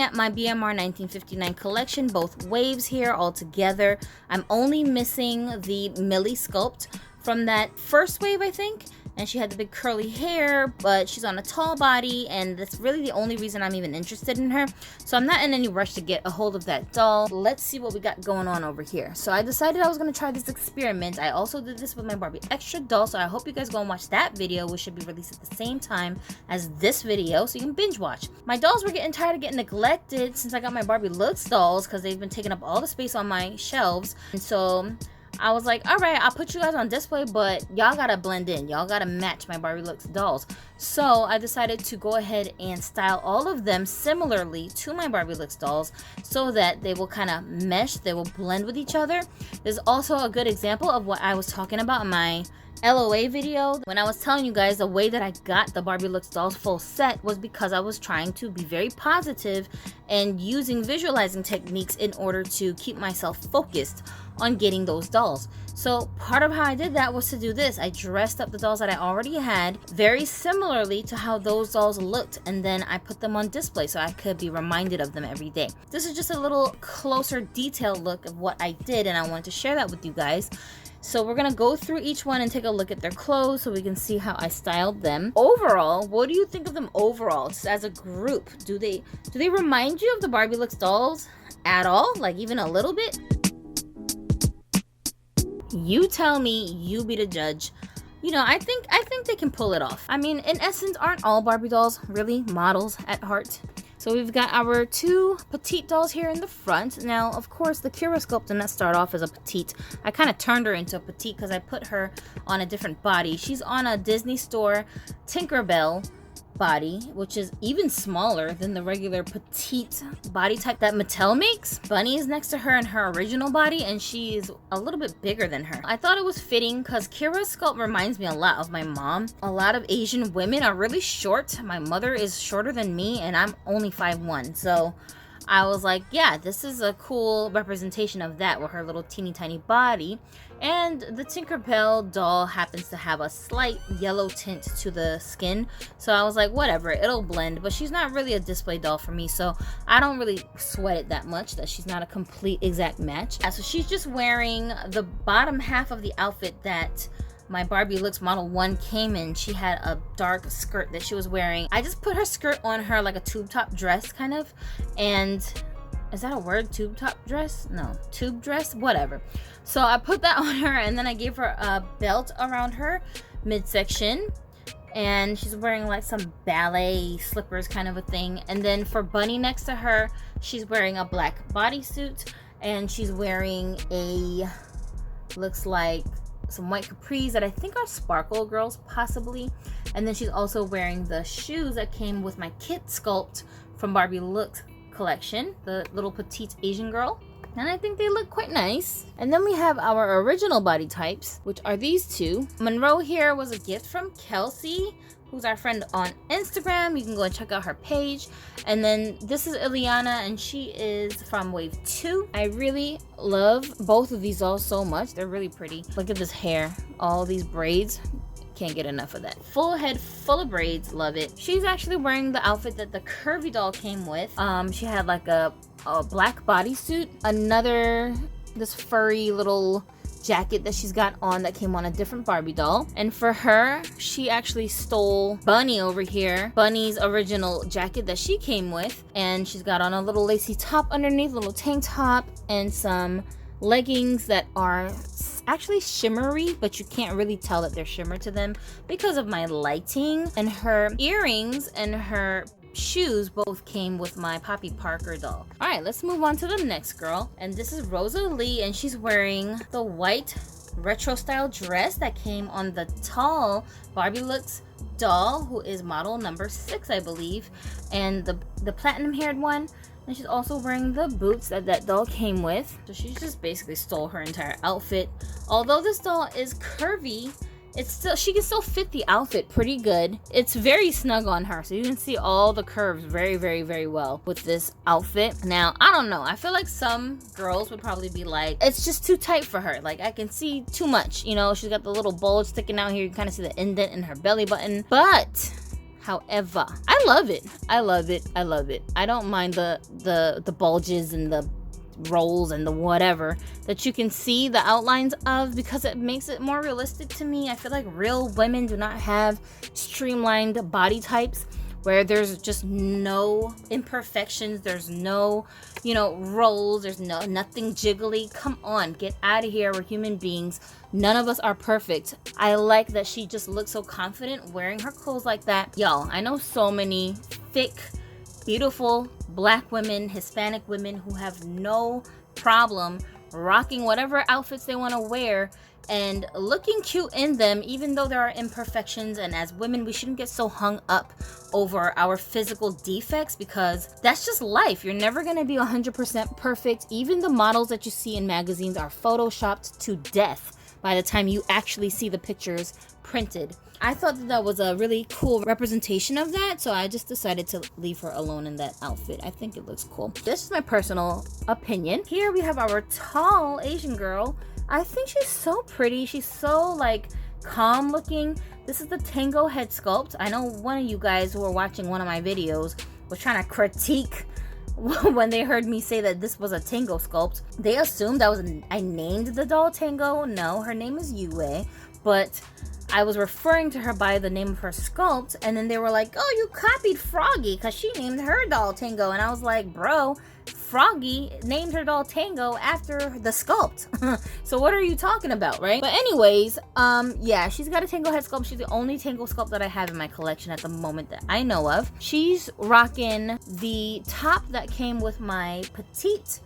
looking at my BMR1959 collection, both waves here all together. I'm only missing the Millie sculpt from that first wave, I think. And she had the big curly hair, but she's on a tall body, and that's really the only reason I'm even interested in her. So I'm not in any rush to get a hold of that doll. Let's see what we got going on over here. So I decided I was going to try this experiment. I also did this with my Barbie Extra doll, so I hope you guys go and watch that video, which should be released at the same time as this video, so you can binge watch. My dolls were getting tired of getting neglected since I got my Barbie Looks dolls, because they've been taking up all the space on my shelves. And so I was like, all right, I'll put you guys on display, but y'all gotta blend in. Y'all gotta match my Barbie Looks dolls. So I decided to go ahead and style all of them similarly to my Barbie Looks dolls so that they will kind of mesh, they will blend with each other. There's also a good example of what I was talking about in my LOA video when I was telling you guys the way that I got the Barbie Looks dolls full set was because I was trying to be very positive and using visualizing techniques in order to keep myself focused on getting those dolls. So part of how I did that was to do this. I dressed up the dolls that I already had very similarly to how those dolls looked, and then I put them on display so I could be reminded of them every day. This is just a little closer detailed look of what I did, and I wanted to share that with you guys. So we're gonna go through each one and take a look at their clothes so we can see how I styled them. Overall, what do you think of them overall, just as a group? Do they remind you of the Barbie Looks dolls at all? Like even a little bit? You tell me, you be the judge. You know, I think they can pull it off. I mean, in essence, aren't all Barbie dolls really models at heart? So we've got our two petite dolls here in the front. Now, of course, the Kira sculpt did not start off as a petite. I kind of turned her into a petite because I put her on a different body. She's on a Disney Store Tinkerbell body, which is even smaller than the regular petite body type that Mattel makes. Bunny is next to her in her original body, and she is a little bit bigger than her. I thought it was fitting because Kira's sculpt reminds me a lot of my mom. A lot of Asian women are really short. My mother is shorter than me, and I'm only 5'1", so I was like, yeah, this is a cool representation of that with her little teeny tiny body. And the Tinkerbell doll happens to have a slight yellow tint to the skin, so I was like, whatever, it'll blend. But she's not really a display doll for me, so I don't really sweat it that much that she's not a complete exact match. So she's just wearing the bottom half of the outfit that my Barbie Looks Model 1 came in. She had a dark skirt that she was wearing. I just put her skirt on her like a tube top dress kind of, and is that a word? Tube top dress? No, tube dress, whatever. So I put that on her, and then I gave her a belt around her midsection, and she's wearing like some ballet slippers kind of a thing. And then for Bunny next to her, she's wearing a black bodysuit, and she's wearing a, looks like some white capris that I think are Sparkle Girls possibly. And then she's also wearing the shoes that came with my kit sculpt from Barbie Looks collection, the little petite Asian girl, and I think they look quite nice. And then we have our original body types, which are these two. Monroe here was a gift from Kelsey, who's our friend on Instagram. You can go and check out her page. And then this is Ileana, and she is from Wave 2. I really love both of these dolls so much. They're really pretty. Look at this hair, all these braids. Can't get enough of that. Full head full of braids, love it. She's actually wearing the outfit that the Curvy doll came with. She had like a black bodysuit, this furry little jacket that she's got on that came on a different Barbie doll. And for her, she actually stole Bunny over here, Bunny's original jacket that she came with, and she's got on a little lacy top underneath, a little tank top, and some leggings that are actually shimmery, but you can't really tell that they're shimmer to them because of my lighting. And her earrings and her shoes both came with my Poppy Parker doll. All right, let's move on to the next girl, and this is Rosalie, and she's wearing the white retro style dress that came on the tall Barbie Looks doll, who is model number 6, I believe, and the platinum haired one. And she's also wearing the boots that doll came with. So she just basically stole her entire outfit. Although this doll is curvy, she can still fit the outfit pretty good. It's very snug on her, so you can see all the curves very, very, very well with this outfit. Now, I don't know. I feel like some girls would probably be like, it's just too tight for her. Like, I can see too much. You know, she's got the little bulge sticking out here. You can kind of see the indent in her belly button. But However, I love it. I love it. I love it. I don't mind the bulges and the rolls and the whatever that you can see the outlines of, because it makes it more realistic to me. I feel like real women do not have streamlined body types where there's just no imperfections, there's no, you know, rolls, there's nothing jiggly. Come on, get out of here. We're human beings. None of us are perfect. I like that she just looks so confident wearing her clothes like that. Y'all, I know so many thick, beautiful Black women, Hispanic women who have no problem rocking whatever outfits they want to wear and looking cute in them, even though there are imperfections. And as women, we shouldn't get so hung up over our physical defects, because that's just life. You're never going to be 100% perfect. Even the models that you see in magazines are photoshopped to death by the time you actually see the pictures printed. I thought that that was a really cool representation of that, so I just decided to leave her alone in that outfit. I think it looks cool. This is my personal opinion. Here we have our tall Asian girl. I think she's so pretty. She's so like calm looking. This is the Tango head sculpt. I know one of you guys who were watching one of my videos was trying to critique when they heard me say that this was a Tango sculpt. They assumed I named the doll Tango. No, her name is Yue, but I was referring to her by the name of her sculpt, and then they were like, oh, you copied Froggy because she named her doll Tango. And I was like, bro, Froggy named her doll Tango after the sculpt. So what are you talking about, right? But anyways, yeah, she's got a Tango head sculpt. She's the only Tango sculpt that I have in my collection at the moment that I know of. She's rocking the top that came with my petite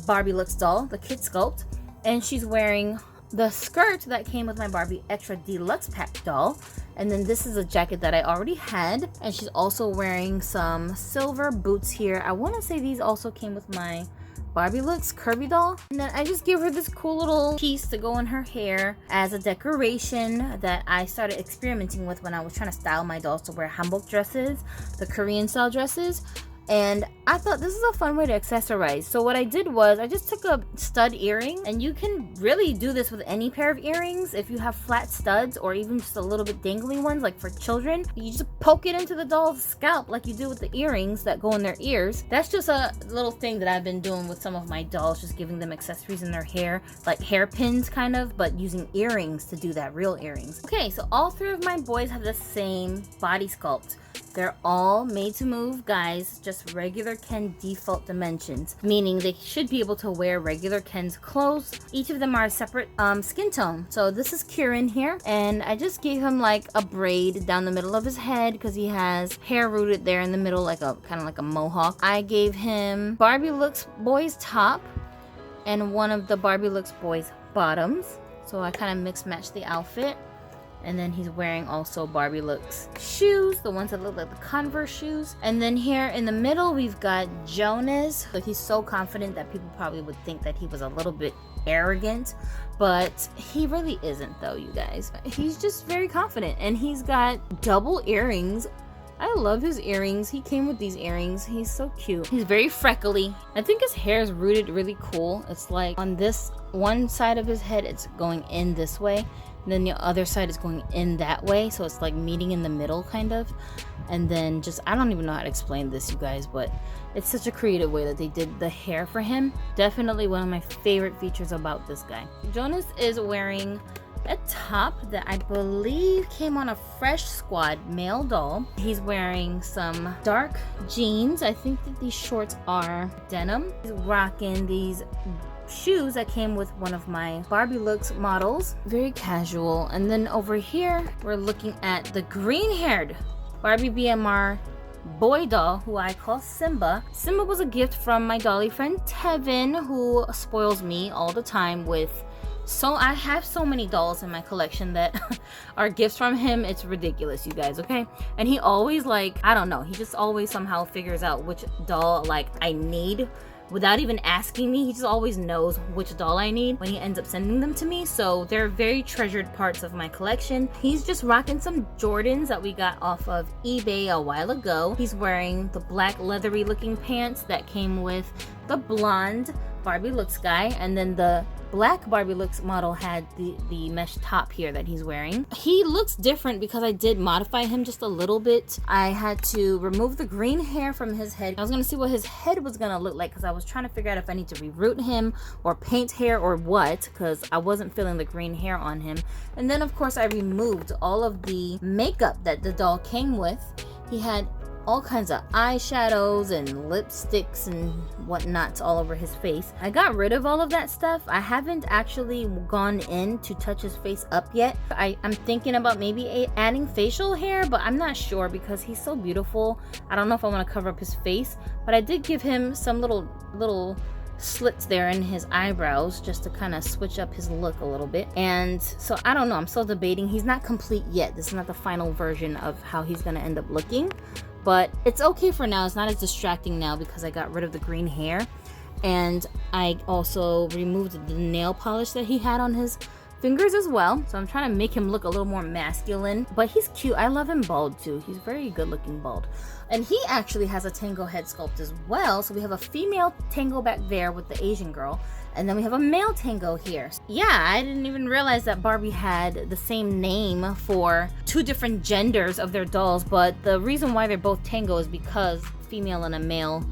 Barbie Looks doll, the kid sculpt, and she's wearing the skirt that came with my Barbie Extra Deluxe Pack doll. And then this is a jacket that I already had, and she's also wearing some silver boots here. I want to say these also came with my Barbie Looks curvy doll. And then I just gave her this cool little piece to go in her hair as a decoration that I started experimenting with when I was trying to style my dolls to wear hanbok dresses, the Korean style dresses. And I thought this is a fun way to accessorize. So what I did was I just took a stud earring, and you can really do this with any pair of earrings. If you have flat studs or even just a little bit dangly ones like for children, you just poke it into the doll's scalp like you do with the earrings that go in their ears. That's just a little thing that I've been doing with some of my dolls, just giving them accessories in their hair, like hairpins kind of, but using earrings to do that, real earrings. Okay, so all three of my boys have the same body sculpt. They're all made to move, guys, just regular Ken default dimensions, meaning they should be able to wear regular Ken's clothes. Each of them are a separate skin tone. So this is Kieran here, and I just gave him like a braid down the middle of his head because he has hair rooted there in the middle, like a kind of like a mohawk. I gave him Barbie Looks boys top and one of the Barbie Looks boys bottoms. So I kind of mix matched the outfit. And then he's wearing also Barbie Looks shoes, the ones that look like the Converse shoes. And then here in the middle, we've got Jonas. So he's so confident that people probably would think that he was a little bit arrogant, but he really isn't though, you guys. He's just very confident, and he's got double earrings. I love his earrings. He came with these earrings. He's so cute. He's very freckly. I think his hair is rooted really cool. It's like on this one side of his head, it's going in this way. And then the other side is going in that way, so it's like meeting in the middle kind of. And then just, I don't even know how to explain this, you guys, but it's such a creative way that they did the hair for him. Definitely one of my favorite features about this guy. Jonas is wearing a top that I believe came on a Fresh Squad male doll. He's wearing some dark jeans. I think that these shorts are denim. He's rocking these shoes that came with one of my Barbie Looks models. Very casual. And then over here, we're looking at the green-haired Barbie BMR boy doll, who I call Simba. Simba was a gift from my dolly friend Tevin, who spoils me all the time with, so I have so many dolls in my collection that are gifts from him. It's ridiculous, you guys, okay? And he always, like, I don't know, he just always somehow figures out which doll like I need without even asking me. He just always knows which doll I need when he ends up sending them to me. So they're very treasured parts of my collection. He's just rocking some Jordans that we got off of eBay a while ago. He's wearing the black leathery looking pants that came with the blonde Barbie Looks guy, and then the black Barbie Looks model had the mesh top here that he's wearing. He looks different because I did modify him just a little bit. I had to remove the green hair from his head. I was gonna see what his head was gonna look like because I was trying to figure out if I need to reroot him or paint hair or what, because I wasn't feeling the green hair on him. And then of course I removed all of the makeup that the doll came with. He had all kinds of eyeshadows and lipsticks and whatnot all over his face. I got rid of all of that stuff. I haven't actually gone in to touch his face up yet. I'm thinking about maybe adding facial hair, but I'm not sure because he's so beautiful. I don't know if I want to cover up his face, but I did give him some little slits there in his eyebrows just to kind of switch up his look a little bit. And so I don't know, I'm still debating. He's not complete yet. This is not the final version of how he's gonna end up looking, but it's okay for now. It's not as distracting now because I got rid of the green hair, and I also removed the nail polish that he had on his fingers as well. So I'm trying to make him look a little more masculine, but he's cute. I love him bald too. He's very good looking bald. And he actually has a tango head sculpt as well. So we have a female tango back there with the Asian girl, and then we have a male tango here. Yeah, I didn't even realize that Barbie had the same name for two different genders of their dolls, but the reason why they're both tango is because female and a male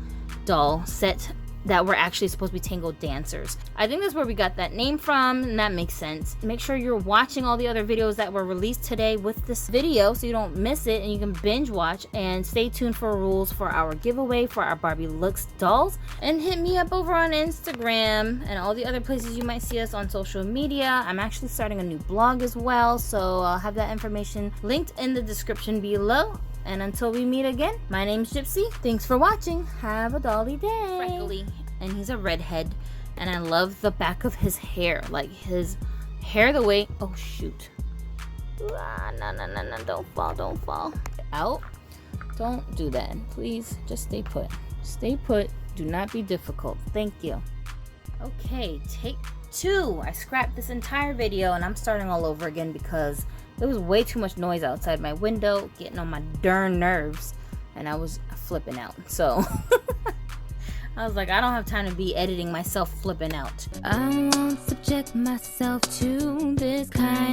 doll set that were actually supposed to be tango dancers. I think that's where we got that name from, and that makes sense. Make sure you're watching all the other videos that were released today with this video so you don't miss it and you can binge watch, and stay tuned for rules for our giveaway for our Barbie Looks dolls. And hit me up over on Instagram and all the other places you might see us on social media. I'm actually starting a new blog as well, so I'll have that information linked in the description below. And until we meet again, my name's Gypsy. Thanks for watching. Have a dolly day. Freckly, and he's a redhead, and I love the back of his hair, like his hair the way. Oh shoot! No! Don't fall! Out! Don't do that, please. Just stay put. Stay put. Do not be difficult. Thank you. Okay, take 2. I scrapped this entire video, and I'm starting all over again because there was way too much noise outside my window, getting on my darn nerves, and I was flipping out. So I was like, I don't have time to be editing myself flipping out. I won't subject myself to this kind